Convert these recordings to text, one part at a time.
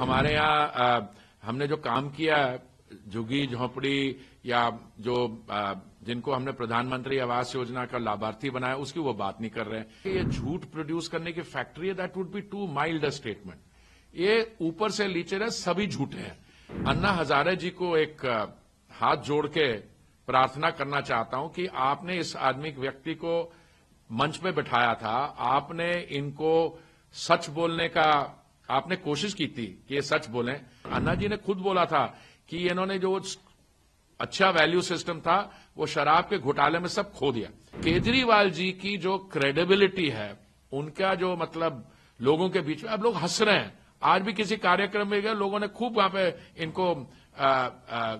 हमारे यहाँ हमने जो काम किया है, झुग्गी झोंपड़ी या जो जिनको हमने प्रधानमंत्री आवास योजना का लाभार्थी बनाया, उसकी वो बात नहीं कर रहे हैं। ये झूठ प्रोड्यूस करने की फैक्ट्री है, that would be too mild a statement. ये ऊपर से नीचे रहे सभी झूठे हैं। अन्ना हजारे जी को एक हाथ जोड़ के प्रार्थना करना चाहता हूं कि आपने इस आदमी व्यक्ति को मंच पे बिठाया था, आपने इनको सच बोलने का आपने कोशिश की थी कि ये सच बोलें। अन्ना जी ने खुद बोला था कि इन्होंने जो अच्छा वैल्यू सिस्टम था वो शराब के घोटाले में सब खो दिया। केजरीवाल जी की जो क्रेडिबिलिटी है, उनका जो मतलब लोगों के बीच में, अब लोग हंस रहे हैं। आज भी किसी कार्यक्रम में गए, लोगों ने खूब वहां पे इनको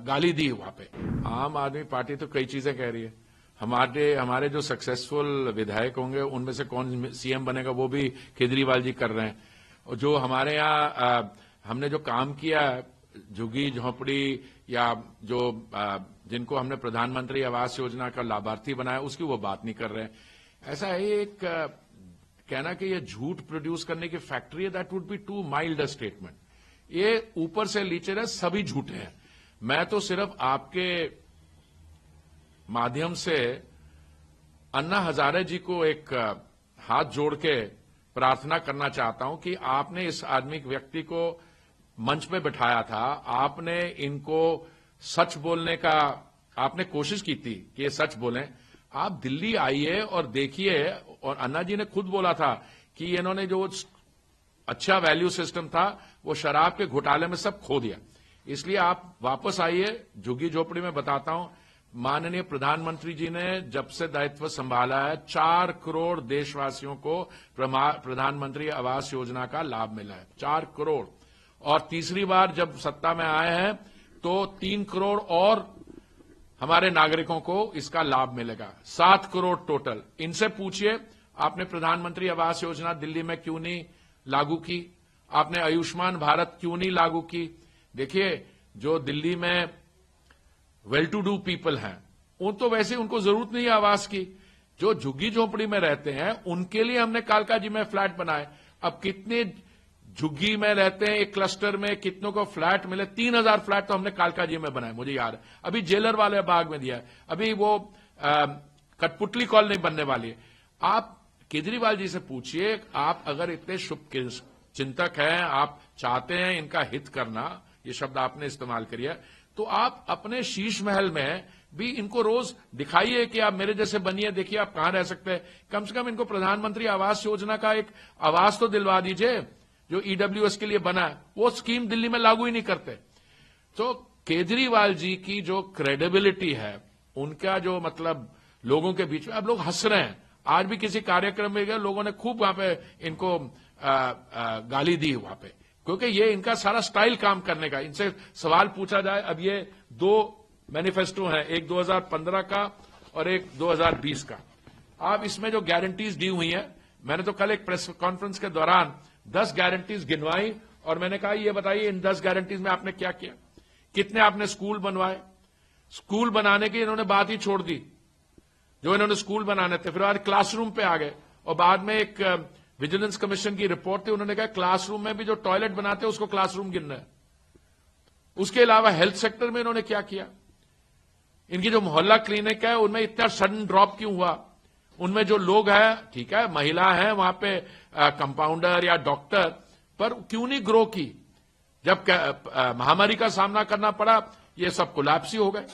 गाली दी। वहां पे आम आदमी पार्टी तो कई चीजें कह रही है। हमारे जो सक्सेसफुल विधायक होंगे उनमें से कौन सीएम बनेगा वो भी केजरीवाल जी कर रहे हैं। और जो हमारे यहाँ हमने जो काम किया है, झुग्गी झोंपड़ी या जो जिनको हमने प्रधानमंत्री आवास योजना का लाभार्थी बनाया, उसकी वो बात नहीं कर रहे हैं। ऐसा है एक कहना कि ये झूठ प्रोड्यूस करने की फैक्ट्री है, that would be too mild a statement. ये ऊपर से नीचे रहे सभी झूठे हैं। मैं तो सिर्फ आपके माध्यम से अन्ना हजारे जी को एक हाथ जोड़ के प्रार्थना करना चाहता हूं कि आपने इस आदमी व्यक्ति को मंच पे बिठाया था, आपने इनको सच बोलने का आपने कोशिश की थी कि ये सच बोलें। आप दिल्ली आइए और देखिए। और अन्ना जी ने खुद बोला था कि इन्होंने जो अच्छा वैल्यू सिस्टम था वो शराब के घोटाले में सब खो दिया। इसलिए आप वापस आइए। झुग्गी झोपड़ी में बताता हूं, माननीय प्रधानमंत्री जी ने जब से दायित्व संभाला है, 4 करोड़ देशवासियों को प्रधानमंत्री आवास योजना का लाभ मिला है। 4 करोड़। और तीसरी बार जब सत्ता में आए हैं तो 3 करोड़ और हमारे नागरिकों को इसका लाभ मिलेगा। 7 करोड़ टोटल। इनसे पूछिए, आपने प्रधानमंत्री आवास योजना दिल्ली में क्यों नहीं लागू की? आपने आयुष्मान भारत क्यों नहीं लागू की? देखिए, जो दिल्ली में वेल टू डू पीपल हैं, उन तो वैसे उनको जरूरत नहीं है आवास की। जो झुग्गी झोंपड़ी में रहते हैं उनके लिए हमने कालका जी में फ्लैट बनाए। अब कितने झुग्गी में रहते हैं, एक क्लस्टर में कितनों को फ्लैट मिले? 3000 फ्लैट तो हमने कालका जी में बनाए, मुझे याद है। अभी जेलर वाले बाग में दिया है। अभी वो कठपुतली कॉलोनी बनने वाली है। आप केजरीवाल जी से पूछिए, आप अगर इतने शुभ चिंतक हैं, आप चाहते हैं इनका हित करना, ये शब्द आपने इस्तेमाल किया, तो आप अपने शीश महल में भी इनको रोज दिखाइए कि आप मेरे जैसे बनिए, देखिए आप कहां रह सकते हैं। कम से कम इनको प्रधानमंत्री आवास योजना का एक आवास तो दिलवा दीजिए जो ईडब्ल्यूएस के लिए बना है। वो स्कीम दिल्ली में लागू ही नहीं करते। तो केजरीवाल जी की जो क्रेडिबिलिटी है, उनका जो मतलब लोगों के बीच में, अब लोग हंस रहे हैं। आज भी किसी कार्यक्रम में गए, लोगों ने खूब वहां पे इनको गाली दी वहां पे, क्योंकि ये इनका सारा स्टाइल काम करने का। इनसे सवाल पूछा जाए, अब ये 2 मैनिफेस्टो हैं, एक 2015 का और एक 2020 का। आप इसमें जो गारंटीज दी हुई हैं, मैंने तो कल एक प्रेस कॉन्फ्रेंस के दौरान 10 गारंटीज गिनवाई और मैंने कहा ये बताइए इन 10 गारंटीज में आपने क्या किया? कितने आपने स्कूल बनवाए? स्कूल बनाने की इन्होंने बात ही छोड़ दी, जो इन्होंने स्कूल बनाने थे। फिर बाद क्लासरूम पे आ गए और बाद में एक विजिलेंस कमीशन की रिपोर्ट थी, उन्होंने कहा क्लासरूम में भी जो टॉयलेट बनाते हैं उसको क्लासरूम गिनना है। उसके अलावा हेल्थ सेक्टर में इन्होंने क्या किया? इनकी जो मोहल्ला क्लिनिक है उनमें इतना सडन ड्रॉप क्यों हुआ? उनमें जो लोग हैं, ठीक है महिला है वहां पे कंपाउंडर या डॉक्टर, पर क्यों नहीं ग्रो की? जब महामारी का सामना करना पड़ा, ये सब कोलैप्स ही हो गए।